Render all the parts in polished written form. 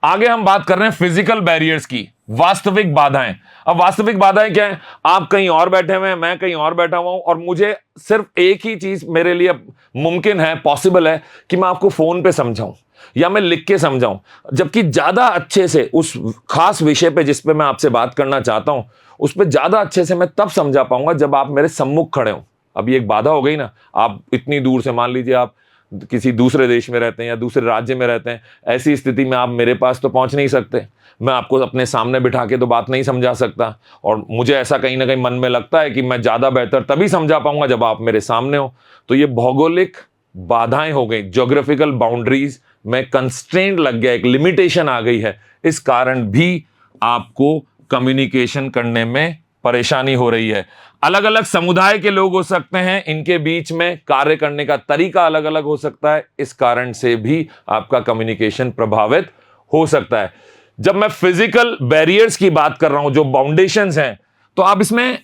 आगे हम बात कर रहे हैं फिजिकल बैरियर्स की, वास्तविक बाधाएं। अब वास्तविक बाधाएं क्या है? आप कहीं और बैठे हुए हैं, मैं कहीं और बैठा हुआ हूं, और मुझे सिर्फ एक ही चीज मेरे लिए मुमकिन है, पॉसिबल है, कि मैं आपको फोन पे समझाऊं या मैं लिख के समझाऊं, जबकि ज्यादा अच्छे से उस खास विषय पे जिस पे मैं आपसे बात करना चाहता हूं, उस पे ज्यादा अच्छे से मैं तब समझा पाऊंगा जब आप मेरे सम्मुख खड़े हो। अब ये एक बाधा हो गई ना, आप इतनी दूर से, मान लीजिए आप किसी दूसरे देश में रहते हैं या दूसरे राज्य में रहते हैं, ऐसी स्थिति में आप मेरे पास तो पहुंच नहीं सकते, मैं आपको अपने सामने बिठा के तो बात नहीं समझा सकता, और मुझे ऐसा कहीं ना कहीं मन में लगता है कि मैं ज्यादा बेहतर तभी समझा पाऊंगा जब आप मेरे सामने हो। तो ये भौगोलिक बाधाएं हो गई, ज्योग्राफिकल बाउंड्रीज में कंस्ट्रेंट लग गया, एक लिमिटेशन आ गई है, इस कारण भी आपको कम्युनिकेशन करने में परेशानी हो रही है। अलग अलग समुदाय के लोग हो सकते हैं, इनके बीच में कार्य करने का तरीका अलग अलग हो सकता है, इस कारण से भी आपका कम्युनिकेशन प्रभावित हो सकता है। जब मैं फिजिकल बैरियर्स की बात कर रहा हूं, जो बाउंडेशंस हैं, तो आप इसमें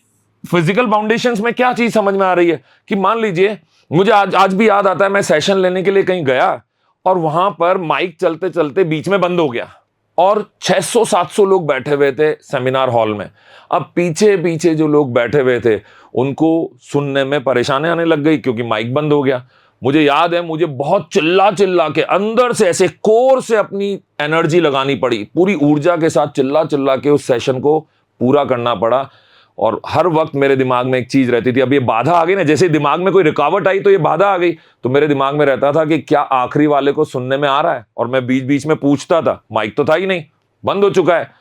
फिजिकल बाउंडेशंस में क्या चीज समझ में आ रही है कि मान लीजिए मुझे आज भी याद आता है, मैं सेशन लेने के लिए कहीं गया और वहां पर माइक चलते चलते बीच में बंद हो गया और 600-700 लोग बैठे हुए थे सेमिनार हॉल में। अब पीछे पीछे जो लोग बैठे हुए थे उनको सुनने में परेशानी आने लग गई क्योंकि माइक बंद हो गया। मुझे याद है, मुझे बहुत चिल्ला चिल्ला के अंदर से ऐसे कोर से अपनी एनर्जी लगानी पड़ी, पूरी ऊर्जा के साथ चिल्ला चिल्ला के उस सेशन को पूरा करना पड़ा। और हर वक्त मेरे दिमाग में एक चीज रहती थी, अब ये बाधा आ गई ना, जैसे दिमाग में कोई रुकावट आई तो ये बाधा आ गई, तो मेरे दिमाग में रहता था कि क्या आखिरी वाले को सुनने में आ रहा है। और मैं बीच बीच में पूछता था, माइक तो था ही नहीं, बंद हो चुका है,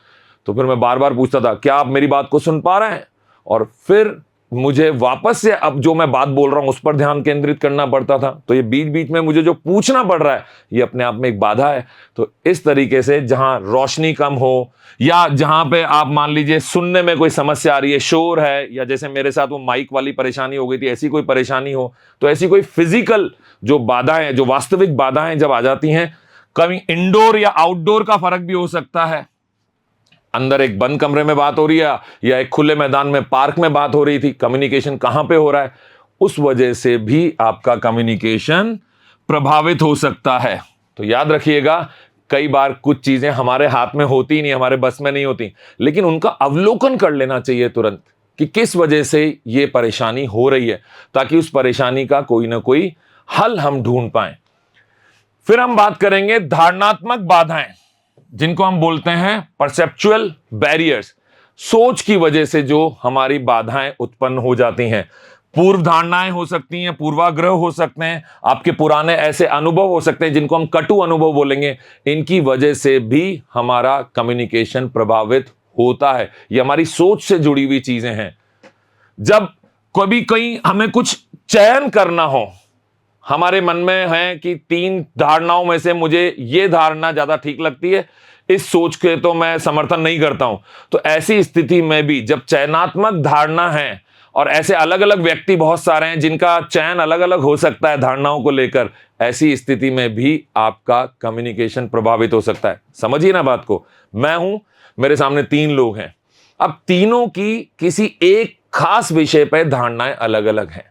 तो फिर मैं बार बार पूछता था क्या आप मेरी बात को सुन पा रहे हैं। और फिर मुझे वापस से अब जो मैं बात बोल रहा हूं उस पर ध्यान केंद्रित करना पड़ता था। तो ये बीच बीच में मुझे जो पूछना पड़ रहा है ये अपने आप में एक बाधा है। तो इस तरीके से जहां रोशनी कम हो या जहां पे आप मान लीजिए सुनने में कोई समस्या आ रही है, शोर है, या जैसे मेरे साथ वो माइक वाली परेशानी हो गई थी, ऐसी कोई परेशानी हो, तो ऐसी कोई फिजिकल जो बाधाएं, जो वास्तविक बाधाएं जब आ जाती हैं, कभी इंडोर या आउटडोर का फर्क भी हो सकता है, अंदर एक बंद कमरे में बात हो रही है या एक खुले मैदान में, पार्क में बात हो रही थी, कम्युनिकेशन कहां पे हो रहा है, उस वजह से भी आपका कम्युनिकेशन प्रभावित हो सकता है। तो याद रखिएगा, कई बार कुछ चीजें हमारे हाथ में होती नहीं, हमारे बस में नहीं होती, लेकिन उनका अवलोकन कर लेना चाहिए तुरंत कि किस वजह से ये परेशानी हो रही है, ताकि उस परेशानी का कोई ना कोई हल हम ढूंढ पाए। फिर हम बात करेंगे धारणात्मक बाधाएं, जिनको हम बोलते हैं परसेप्चुअल बैरियर्स। सोच की वजह से जो हमारी बाधाएं उत्पन्न हो जाती हैं, पूर्व धारणाएं हो सकती हैं, पूर्वाग्रह हो सकते हैं, आपके पुराने ऐसे अनुभव हो सकते हैं जिनको हम कटु अनुभव बोलेंगे, इनकी वजह से भी हमारा कम्युनिकेशन प्रभावित होता है। ये हमारी सोच से जुड़ी हुई चीजें हैं। जब कभी कहीं हमें कुछ चयन करना हो, हमारे मन में है कि 3 धारणाओं में से मुझे ये धारणा ज्यादा ठीक लगती है, इस सोच के तो मैं समर्थन नहीं करता हूं, तो ऐसी स्थिति में भी जब चयनात्मक धारणा है और ऐसे अलग अलग व्यक्ति बहुत सारे हैं जिनका चयन अलग अलग हो सकता है धारणाओं को लेकर, ऐसी स्थिति में भी आपका कम्युनिकेशन प्रभावित हो सकता है। समझिए ना बात को, मैं हूं, मेरे सामने 3 लोग हैं, अब तीनों की किसी एक खास विषय पर धारणाएं अलग अलग हैं।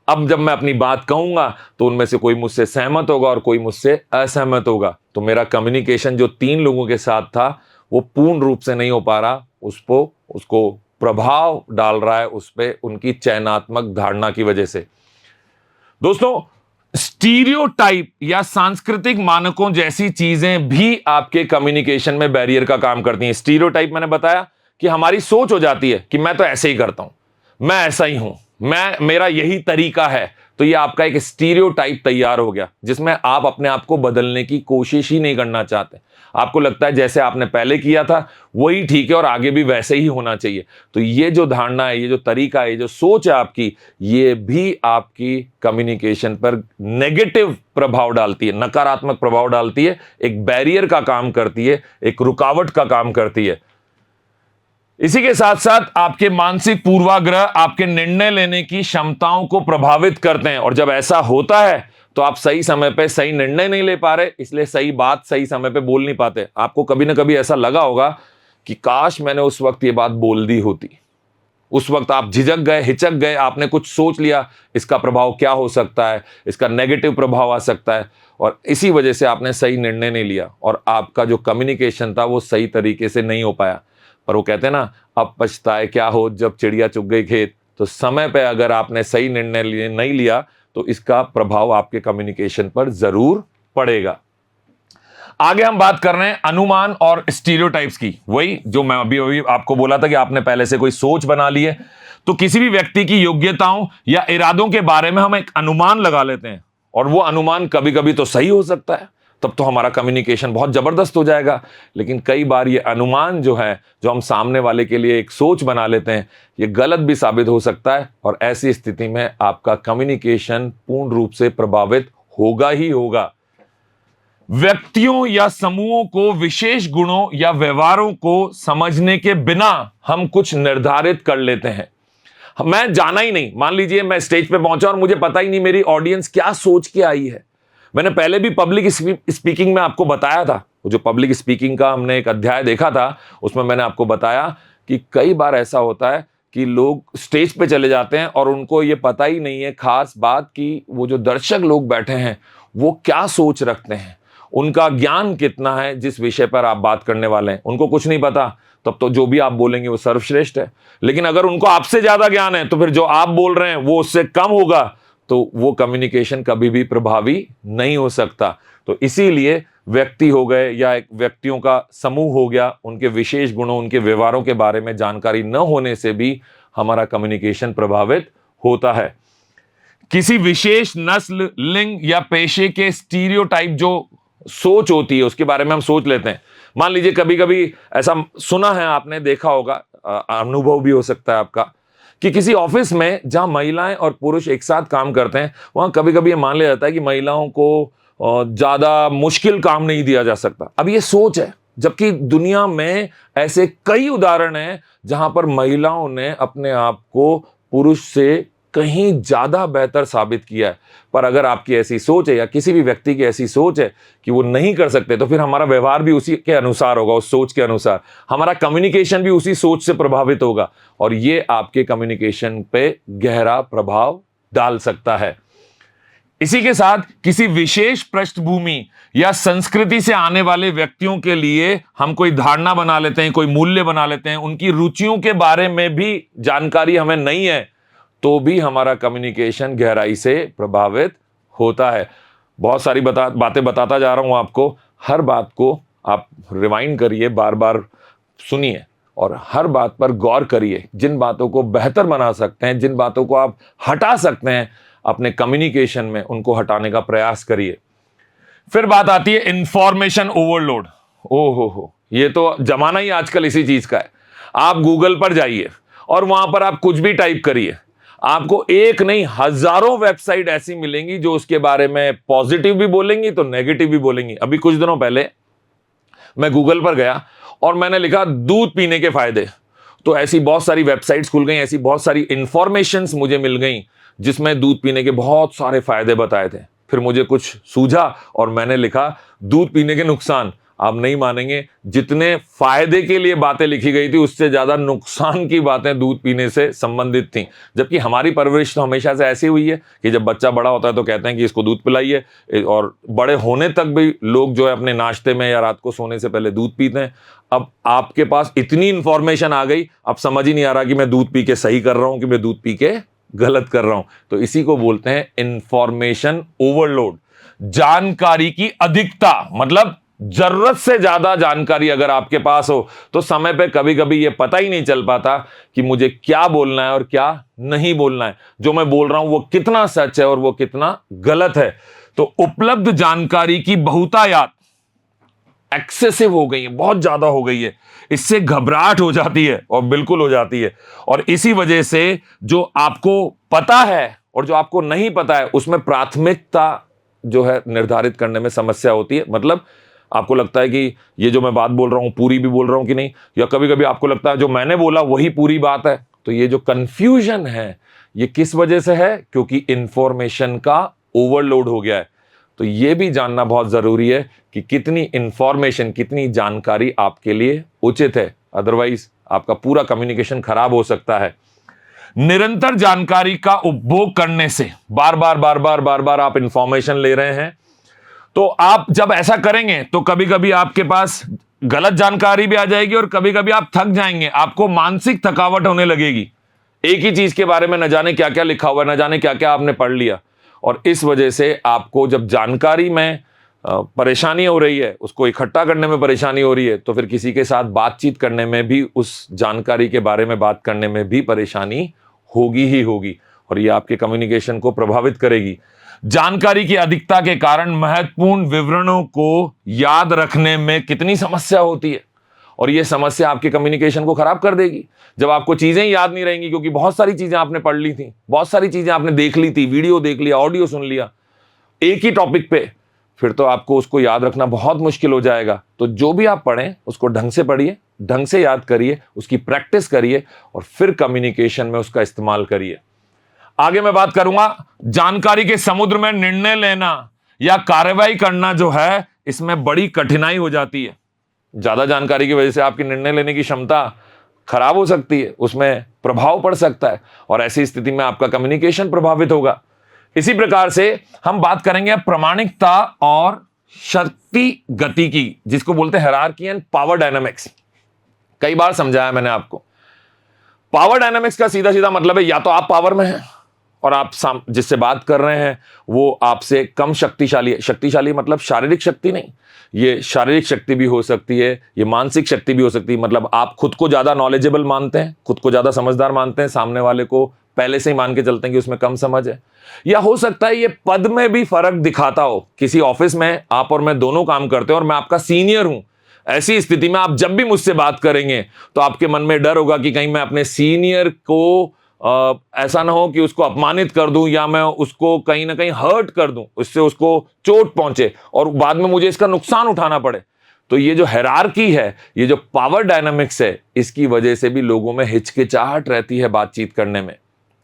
अब जब मैं अपनी बात कहूंगा तो उनमें से कोई मुझसे सहमत होगा और कोई मुझसे असहमत होगा, तो मेरा कम्युनिकेशन जो 3 लोगों के साथ था वो पूर्ण रूप से नहीं हो पा रहा, उसको प्रभाव डाल रहा है उस पे उनकी चयनात्मक धारणा की वजह से। दोस्तों, स्टीरियोटाइप या सांस्कृतिक मानकों जैसी चीजें भी आपके कम्युनिकेशन में बैरियर का काम करती हैं। स्टीरियोटाइप मैंने बताया कि हमारी सोच हो जाती है कि मैं तो ऐसे ही करता हूं, मैं ऐसा ही हूं, मेरा यही तरीका है, तो ये आपका एक स्टीरियोटाइप तैयार हो गया जिसमें आप अपने आप को बदलने की कोशिश ही नहीं करना चाहते। आपको लगता है जैसे आपने पहले किया था वही ठीक है और आगे भी वैसे ही होना चाहिए। तो ये जो धारणा है, ये जो तरीका है, ये जो सोच है आपकी, ये भी आपकी कम्युनिकेशन पर नेगेटिव प्रभाव डालती है, नकारात्मक प्रभाव डालती है, एक बैरियर का काम करती है, एक रुकावट का काम करती है। इसी के साथ साथ आपके मानसिक पूर्वाग्रह आपके निर्णय लेने की क्षमताओं को प्रभावित करते हैं, और जब ऐसा होता है तो आप सही समय पे सही निर्णय नहीं ले पा रहे, इसलिए सही बात सही समय पे बोल नहीं पाते। आपको कभी ना कभी ऐसा लगा होगा कि काश मैंने उस वक्त ये बात बोल दी होती, उस वक्त आप झिझक गए, हिचक गए, आपने कुछ सोच लिया इसका प्रभाव क्या हो सकता है, इसका नेगेटिव प्रभाव आ सकता है, और इसी वजह से आपने सही निर्णय नहीं लिया और आपका जो कम्युनिकेशन था वो सही तरीके से नहीं हो पाया। पर वो कहते हैं ना, अब पछताए क्या हो जब चिड़िया चुग गई खेत। तो समय पे अगर आपने सही निर्णय नहीं लिया तो इसका प्रभाव आपके कम्युनिकेशन पर जरूर पड़ेगा। आगे हम बात कर रहे हैं अनुमान और स्टीरियोटाइप्स की। वही जो मैं अभी आपको बोला था कि आपने पहले से कोई सोच बना ली है, तो किसी भी व्यक्ति की योग्यताओं या इरादों के बारे में हम एक अनुमान लगा लेते हैं, और वो अनुमान कभी कभी तो सही हो सकता है, तब तो हमारा कम्युनिकेशन बहुत जबरदस्त हो जाएगा। लेकिन कई बार ये अनुमान जो है, जो हम सामने वाले के लिए एक सोच बना लेते हैं, ये गलत भी साबित हो सकता है, और ऐसी स्थिति में आपका कम्युनिकेशन पूर्ण रूप से प्रभावित होगा ही होगा। व्यक्तियों या समूहों को विशेष गुणों या व्यवहारों को समझने के बिना हम कुछ निर्धारित कर लेते हैं। मैं जाना ही नहीं, मान लीजिए मैं स्टेज पे पहुंचा और मुझे पता ही नहीं मेरी ऑडियंस क्या सोच के आई है। मैंने पहले भी पब्लिक स्पीकिंग में आपको बताया था, वो जो पब्लिक स्पीकिंग का हमने एक अध्याय देखा था, उसमें मैंने आपको बताया कि कई बार ऐसा होता है कि लोग स्टेज पे चले जाते हैं और उनको ये पता ही नहीं है खास बात कि वो जो दर्शक लोग बैठे हैं वो क्या सोच रखते हैं, उनका ज्ञान कितना है जिस विषय पर आप बात करने वाले हैं, उनको कुछ नहीं पता। तब तो जो भी आप बोलेंगे वो सर्वश्रेष्ठ है। लेकिन अगर उनको आपसे ज्यादा ज्ञान है तो फिर जो आप बोल रहे हैं वो उससे कम होगा, तो वो कम्युनिकेशन कभी भी प्रभावी नहीं हो सकता। तो इसीलिए व्यक्ति हो गए या एक व्यक्तियों का समूह हो गया, उनके विशेष गुणों, उनके व्यवहारों के बारे में जानकारी न होने से भी हमारा कम्युनिकेशन प्रभावित होता है। किसी विशेष नस्ल, लिंग या पेशे के स्टीरियोटाइप जो सोच होती है उसके बारे में हम सोच लेते हैं। मान लीजिए कभी कभी ऐसा सुना है, आपने देखा होगा, अनुभव भी हो सकता है आपका, कि किसी ऑफिस में जहां महिलाएं और पुरुष एक साथ काम करते हैं वहां कभी कभी ये मान लिया जाता है कि महिलाओं को ज्यादा मुश्किल काम नहीं दिया जा सकता। अब ये सोच है, जबकि दुनिया में ऐसे कई उदाहरण हैं जहां पर महिलाओं ने अपने आप को पुरुष से कहीं ज्यादा बेहतर साबित किया है। पर अगर आपकी ऐसी सोच है या किसी भी व्यक्ति की ऐसी सोच है कि वो नहीं कर सकते, तो फिर हमारा व्यवहार भी उसी के अनुसार होगा, उस सोच के अनुसार। हमारा कम्युनिकेशन भी उसी सोच से प्रभावित होगा, और ये आपके कम्युनिकेशन पे गहरा प्रभाव डाल सकता है। इसी के साथ किसी विशेष पृष्ठभूमि या संस्कृति से आने वाले व्यक्तियों के लिए हम कोई धारणा बना लेते हैं, कोई मूल्य बना लेते हैं, उनकी रुचियों के बारे में भी जानकारी हमें नहीं है, तो भी हमारा कम्युनिकेशन गहराई से प्रभावित होता है। बहुत सारी बातें बताता जा रहा हूं आपको, हर बात को आप रिवाइंड करिए, बार बार सुनिए और हर बात पर गौर करिए। जिन बातों को बेहतर बना सकते हैं, जिन बातों को आप हटा सकते हैं अपने कम्युनिकेशन में, उनको हटाने का प्रयास करिए। फिर बात आती है इंफॉर्मेशन ओवरलोड। ओहो, ये तो जमाना ही आजकल इसी चीज का है। आप गूगल पर जाइए और वहां पर आप कुछ भी टाइप करिए, आपको एक नहीं हजारों वेबसाइट ऐसी मिलेंगी जो उसके बारे में पॉजिटिव भी बोलेंगी तो नेगेटिव भी बोलेंगी। अभी कुछ दिनों पहले मैं गूगल पर गया और मैंने लिखा दूध पीने के फायदे, तो ऐसी बहुत सारी वेबसाइट्स खुल गई, ऐसी बहुत सारी इंफॉर्मेशंस मुझे मिल गई जिसमें दूध पीने के बहुत सारे फायदे बताए थे। फिर मुझे कुछ सूझा और मैंने लिखा दूध पीने के नुकसान। आप नहीं मानेंगे, जितने फायदे के लिए बातें लिखी गई थी उससे ज्यादा नुकसान की बातें दूध पीने से संबंधित थी। जबकि हमारी परवरिश तो हमेशा से ऐसी हुई है कि जब बच्चा बड़ा होता है तो कहते हैं कि इसको दूध पिलाइए, और बड़े होने तक भी लोग जो है अपने नाश्ते में या रात को सोने से पहले दूध पीते हैं। अब आपके पास इतनी इंफॉर्मेशन आ गई, अब समझ ही नहीं आ रहा कि मैं दूध पी के सही कर रहा हूं कि मैं दूध पी के गलत कर रहा हूं। तो इसी को बोलते हैं इंफॉर्मेशन ओवरलोड। जानकारी की अधिकता, मतलब जरूरत से ज्यादा जानकारी अगर आपके पास हो तो समय पे कभी कभी यह पता ही नहीं चल पाता कि मुझे क्या बोलना है और क्या नहीं बोलना है, जो मैं बोल रहा हूं वो कितना सच है और वो कितना गलत है। तो उपलब्ध जानकारी की बहुतायात एक्सेसिव हो गई है, बहुत ज्यादा हो गई है, इससे घबराहट हो जाती है, और बिल्कुल हो जाती है। और इसी वजह से जो आपको पता है और जो आपको नहीं पता है उसमें प्राथमिकता जो है निर्धारित करने में समस्या होती है। मतलब आपको लगता है कि ये जो मैं बात बोल रहा हूं पूरी भी बोल रहा हूं कि नहीं, या कभी कभी आपको लगता है जो मैंने बोला वही पूरी बात है। तो ये जो कंफ्यूजन है ये किस वजह से है? क्योंकि इंफॉर्मेशन का ओवरलोड हो गया है। तो ये भी जानना बहुत जरूरी है कि कितनी इंफॉर्मेशन, कितनी जानकारी आपके लिए उचित है, अदरवाइज आपका पूरा कम्युनिकेशन खराब हो सकता है। निरंतर जानकारी का उपभोग करने से, बार बार आप इंफॉर्मेशन ले रहे हैं, तो आप जब ऐसा करेंगे तो कभी कभी आपके पास गलत जानकारी भी आ जाएगी और कभी कभी आप थक जाएंगे, आपको मानसिक थकावट होने लगेगी। एक ही चीज के बारे में न जाने क्या क्या लिखा हुआ है, न जाने क्या क्या आपने पढ़ लिया, और इस वजह से आपको जब जानकारी में परेशानी हो रही है, उसको इकट्ठा करने में परेशानी हो रही है, तो फिर किसी के साथ बातचीत करने में भी, उस जानकारी के बारे में बात करने में भी परेशानी होगी ही होगी, और ये आपके कम्युनिकेशन को प्रभावित करेगी। जानकारी की अधिकता के कारण महत्वपूर्ण विवरणों को याद रखने में कितनी समस्या होती है, और यह समस्या आपके कम्युनिकेशन को खराब कर देगी। जब आपको चीजें याद नहीं रहेंगी, क्योंकि बहुत सारी चीजें आपने पढ़ ली थी, बहुत सारी चीजें आपने देख ली थी, वीडियो देख लिया, ऑडियो सुन लिया एक ही टॉपिक पे, फिर तो आपको उसको याद रखना बहुत मुश्किल हो जाएगा। तो जो भी आप पढ़ें उसको ढंग से पढ़िए, ढंग से याद करिए, उसकी प्रैक्टिस करिए, और फिर कम्युनिकेशन में उसका इस्तेमाल करिए। आगे मैं बात करूंगा जानकारी के समुद्र में निर्णय लेना या कार्रवाई करना जो है, इसमें बड़ी कठिनाई हो जाती है। ज्यादा जानकारी की वजह से आपकी निर्णय लेने की क्षमता खराब हो सकती है, उसमें प्रभाव पड़ सकता है, और ऐसी स्थिति में आपका कम्युनिकेशन प्रभावित होगा। इसी प्रकार से हम बात करेंगे प्रामाणिकता और शक्ति गति की, जिसको बोलते हैं हायरार्की एंड पावर डायनामिक्स। कई बार समझाया मैंने आपको। पावर डायनामिक्स का सीधा सीधा मतलब है, या तो आप पावर में हैं और आप जिससे बात कर रहे हैं वो आपसे कम शक्तिशाली है। शक्तिशाली मतलब शारीरिक शक्ति नहीं, ये शारीरिक शक्ति भी हो सकती है, ये मानसिक शक्ति भी हो सकती है। मतलब आप खुद को ज्यादा नॉलेजेबल मानते हैं, खुद को ज्यादा समझदार मानते हैं, सामने वाले को पहले से ही मान के चलते हैं कि उसमें कम समझ है। या हो सकता है ये पद में भी फर्क दिखाता हो। किसी ऑफिस में आप और मैं दोनों काम करते हैं और मैं आपका सीनियर हूं, ऐसी स्थिति में आप जब भी मुझसे बात करेंगे तो आपके मन में डर होगा कि कहीं मैं अपने सीनियर को ऐसा ना हो कि उसको अपमानित कर दूं, या मैं उसको कहीं ना कहीं हर्ट कर दूं, उससे उसको चोट पहुंचे और बाद में मुझे इसका नुकसान उठाना पड़े। तो ये जो हायरार्की है, ये जो पावर डायनामिक्स है, इसकी वजह से भी लोगों में हिचकिचाहट रहती है बातचीत करने में।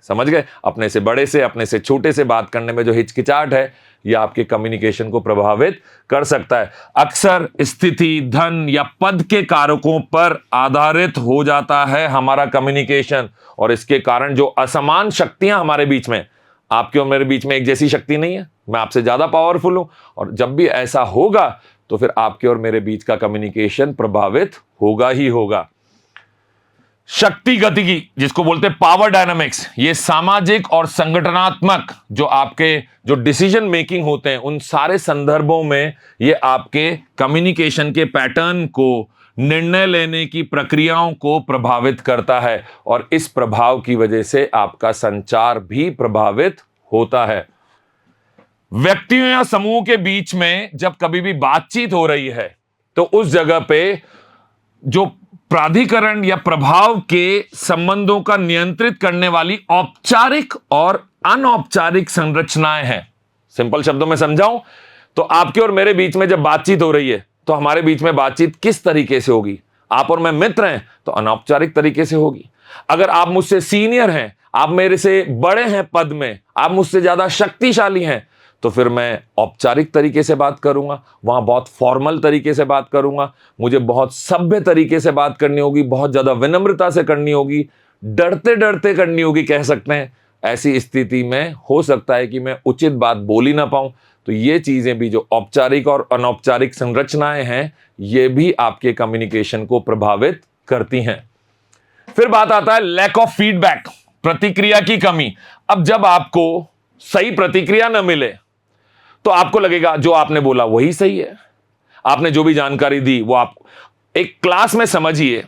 समझ गए? अपने से बड़े से, अपने से छोटे से बात करने में जो हिचकिचाहट है, यह आपके कम्युनिकेशन को प्रभावित कर सकता है। अक्सर स्थिति, धन या पद के कारकों पर आधारित हो जाता है हमारा कम्युनिकेशन, और इसके कारण जो असमान शक्तियां हमारे बीच में, आपके और मेरे बीच में एक जैसी शक्ति नहीं है, मैं आपसे ज्यादा पावरफुल हूं, और जब भी ऐसा होगा तो फिर आपके और मेरे बीच का कम्युनिकेशन प्रभावित होगा ही होगा। शक्ति गति की, जिसको बोलते हैं पावर डायनामिक्स, ये सामाजिक और संगठनात्मक जो आपके जो डिसीजन मेकिंग होते हैं, उन सारे संदर्भों में ये आपके कम्युनिकेशन के पैटर्न को, निर्णय लेने की प्रक्रियाओं को प्रभावित करता है, और इस प्रभाव की वजह से आपका संचार भी प्रभावित होता है। व्यक्तियों या समूह के बीच में जब कभी भी बातचीत हो रही है तो उस जगह पे जो प्राधिकरण या प्रभाव के संबंधों का नियंत्रित करने वाली औपचारिक और अनौपचारिक संरचनाएं हैं। सिंपल शब्दों में समझाऊं तो आपके और मेरे बीच में जब बातचीत हो रही है तो हमारे बीच में बातचीत किस तरीके से होगी? आप और मैं मित्र हैं तो अनौपचारिक तरीके से होगी। अगर आप मुझसे सीनियर हैं, आप मेरे से बड़े हैं पद में, आप मुझसे ज्यादा शक्तिशाली हैं, तो फिर मैं औपचारिक तरीके से बात करूंगा, वहां बहुत फॉर्मल तरीके से बात करूंगा, मुझे बहुत सभ्य तरीके से बात करनी होगी, बहुत ज्यादा विनम्रता से करनी होगी, डरते डरते करनी होगी, कह सकते हैं। ऐसी स्थिति में हो सकता है कि मैं उचित बात बोल ही ना पाऊं। तो ये चीजें भी, जो औपचारिक और अनौपचारिक संरचनाएं हैं, ये भी आपके कम्युनिकेशन को प्रभावित करती हैं। फिर बात आता है लैक ऑफ फीडबैक, प्रतिक्रिया की कमी। अब जब आपको सही प्रतिक्रिया न मिले तो आपको लगेगा जो आपने बोला वही सही है, आपने जो भी जानकारी दी वो आप एक क्लास में समझिए।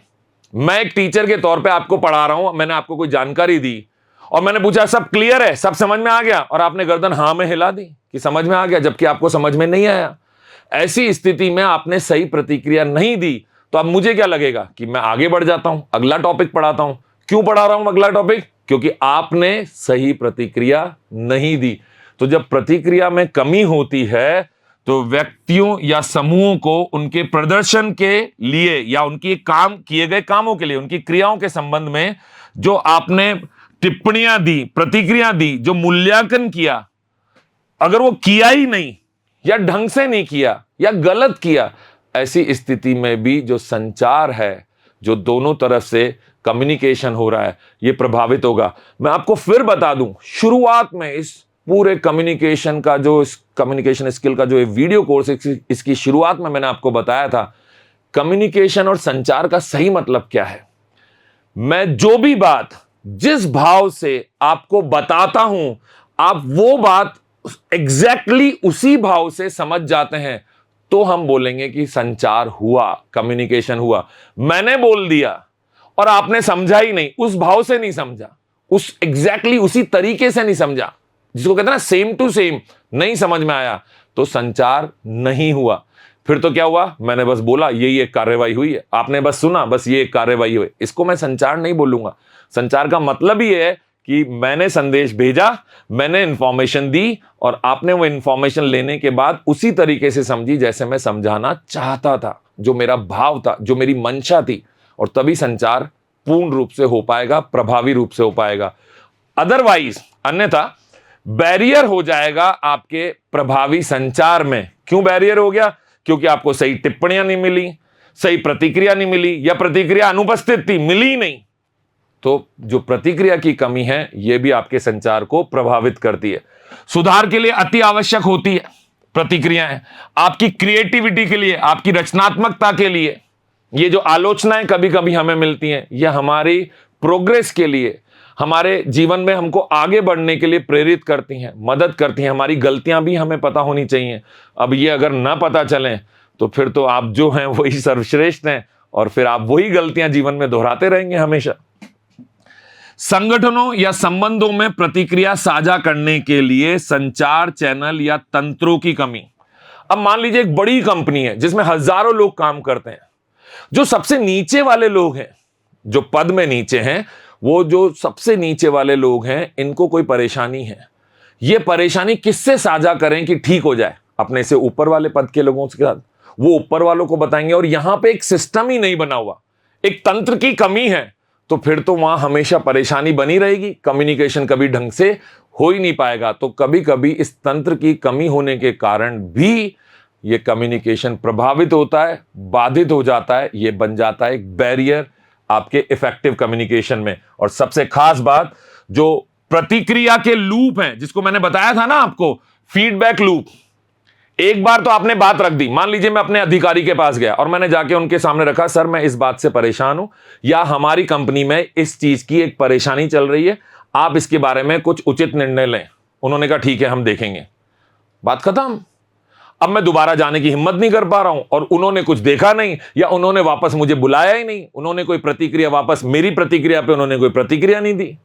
मैं एक टीचर के तौर पे आपको पढ़ा रहा हूं, मैंने आपको कोई जानकारी दी और मैंने पूछा सब क्लियर है, सब समझ में आ गया, और आपने गर्दन हां में हिला दी कि समझ में आ गया, जबकि आपको समझ में नहीं आया। ऐसी स्थिति में आपने सही प्रतिक्रिया नहीं दी तो अब मुझे क्या लगेगा कि मैं आगे बढ़ जाता हूं, अगला टॉपिक पढ़ाता हूं। क्यों पढ़ा रहा हूं अगला टॉपिक? क्योंकि आपने सही प्रतिक्रिया नहीं दी। तो जब प्रतिक्रिया में कमी होती है तो व्यक्तियों या समूहों को उनके प्रदर्शन के लिए या उनकी काम किए गए कामों के लिए, उनकी क्रियाओं के संबंध में जो आपने टिप्पणियां दी, प्रतिक्रिया दी, जो मूल्यांकन किया, अगर वो किया ही नहीं या ढंग से नहीं किया या गलत किया, ऐसी स्थिति में भी जो संचार है, जो दोनों तरफ से कम्युनिकेशन हो रहा है, ये प्रभावित होगा। मैं आपको फिर बता दूं, शुरुआत में इस पूरे कम्युनिकेशन का जो इस कम्युनिकेशन स्किल का जो ये वीडियो कोर्स, इसकी शुरुआत में मैंने आपको बताया था कम्युनिकेशन और संचार का सही मतलब क्या है। मैं जो भी बात जिस भाव से आपको बताता हूं, आप वो बात एग्जैक्टली उसी भाव से समझ जाते हैं, तो हम बोलेंगे कि संचार हुआ, कम्युनिकेशन हुआ। मैंने बोल दिया और आपने समझा ही नहीं, उस भाव से नहीं समझा, उस एग्जैक्टली उसी तरीके से नहीं समझा, जिसको कहते हैं ना सेम टू सेम, नहीं समझ में आया, तो संचार नहीं हुआ। फिर तो क्या हुआ, मैंने बस बोला यही एक कार्यवाही हुई है, आपने बस सुना, बस ये एक कार्यवाही हुई, इसको मैं संचार नहीं बोलूंगा। संचार का मतलब ही है कि मैंने संदेश भेजा, मैंने इंफॉर्मेशन दी और आपने वो इंफॉर्मेशन लेने के बाद उसी तरीके से समझी जैसे मैं समझाना चाहता था, जो मेरा भाव था, जो मेरी मंशा थी, और तभी संचार पूर्ण रूप से हो पाएगा, प्रभावी रूप से हो पाएगा। अदरवाइज, अन्यथा बैरियर हो जाएगा आपके प्रभावी संचार में। क्यों बैरियर हो गया? क्योंकि आपको सही टिप्पणियां नहीं मिली, सही प्रतिक्रिया नहीं मिली, या प्रतिक्रिया अनुपस्थित थी, मिली नहीं। तो जो प्रतिक्रिया की कमी है, यह भी आपके संचार को प्रभावित करती है। सुधार के लिए अति आवश्यक होती है प्रतिक्रियाएं, आपकी क्रिएटिविटी के लिए, आपकी रचनात्मकता के लिए। ये जो आलोचनाएं कभी कभी हमें मिलती हैं, यह हमारी प्रोग्रेस के लिए, हमारे जीवन में हमको आगे बढ़ने के लिए प्रेरित करती हैं, मदद करती हैं। हमारी गलतियां भी हमें पता होनी चाहिए। अब ये अगर ना पता चलें तो फिर तो आप जो हैं वही सर्वश्रेष्ठ हैं, और फिर आप वही गलतियां जीवन में दोहराते रहेंगे हमेशा। संगठनों या संबंधों में प्रतिक्रिया साझा करने के लिए संचार चैनल या तंत्रों की कमी। अब मान लीजिए एक बड़ी कंपनी है जिसमें हजारों लोग काम करते हैं। जो सबसे नीचे वाले लोग हैं, जो पद में नीचे हैं, वो जो सबसे नीचे वाले लोग हैं, इनको कोई परेशानी है। ये परेशानी किससे साझा करें कि ठीक हो जाए? अपने से ऊपर वाले पद के लोगों के साथ। वो ऊपर वालों को बताएंगे, और यहां पे एक सिस्टम ही नहीं बना हुआ, एक तंत्र की कमी है, तो फिर तो वहां हमेशा परेशानी बनी रहेगी, कम्युनिकेशन कभी ढंग से हो ही नहीं पाएगा। तो कभी कभी इस तंत्र की कमी होने के कारण भी ये कम्युनिकेशन प्रभावित होता है, बाधित हो जाता है, ये बन जाता है एक बैरियर आपके इफेक्टिव कम्युनिकेशन में। और सबसे खास बात, जो प्रतिक्रिया के लूप हैं, जिसको मैंने बताया था ना आपको, फीडबैक लूप। एक बार तो आपने बात रख दी, मान लीजिए मैं अपने अधिकारी के पास गया और मैंने जाके उनके सामने रखा, सर मैं इस बात से परेशान हूं, या हमारी कंपनी में इस चीज की एक परेशानी चल रही है, आप इसके बारे में कुछ उचित निर्णय लें। उन्होंने कहा ठीक है, हम देखेंगे। बात खत्म। अब मैं दोबारा जाने की हिम्मत नहीं कर पा रहा हूं, और उन्होंने कुछ देखा नहीं, या उन्होंने वापस मुझे बुलाया ही नहीं, उन्होंने कोई प्रतिक्रिया वापस, मेरी प्रतिक्रिया पे उन्होंने कोई प्रतिक्रिया नहीं दी।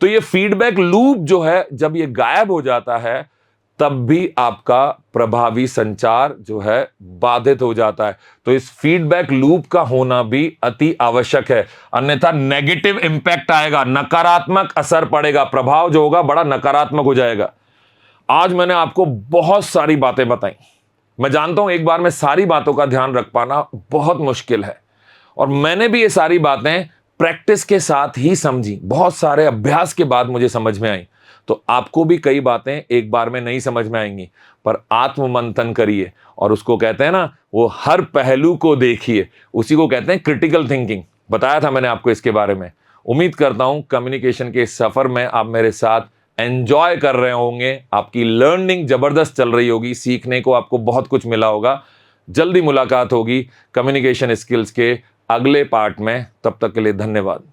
तो ये फीडबैक लूप जो है, जब ये गायब हो जाता है, तब भी आपका प्रभावी संचार जो है बाधित हो जाता है। तो इस फीडबैक लूप का होना भी अति आवश्यक है, अन्यथा नेगेटिव इंपैक्ट आएगा, नकारात्मक असर पड़ेगा, प्रभाव जो होगा बड़ा नकारात्मक हो जाएगा। आज मैंने आपको बहुत सारी बातें बताई। मैं जानता हूं एक बार में सारी बातों का ध्यान रख पाना बहुत मुश्किल है, और मैंने भी ये सारी बातें प्रैक्टिस के साथ ही समझी, बहुत सारे अभ्यास के बाद मुझे समझ में आई। तो आपको भी कई बातें एक बार में नहीं समझ में आएंगी, पर आत्म मंथन करिए, और उसको कहते हैं ना, वो हर पहलू को देखिए, उसी को कहते हैं क्रिटिकल थिंकिंग। बताया था मैंने आपको इसके बारे में। उम्मीद करता हूं कम्युनिकेशन के सफर में आप मेरे साथ एंजॉय कर रहे होंगे, आपकी लर्निंग जबरदस्त चल रही होगी, सीखने को आपको बहुत कुछ मिला होगा। जल्दी मुलाकात होगी कम्युनिकेशन स्किल्स के अगले पार्ट में, तब तक के लिए धन्यवाद।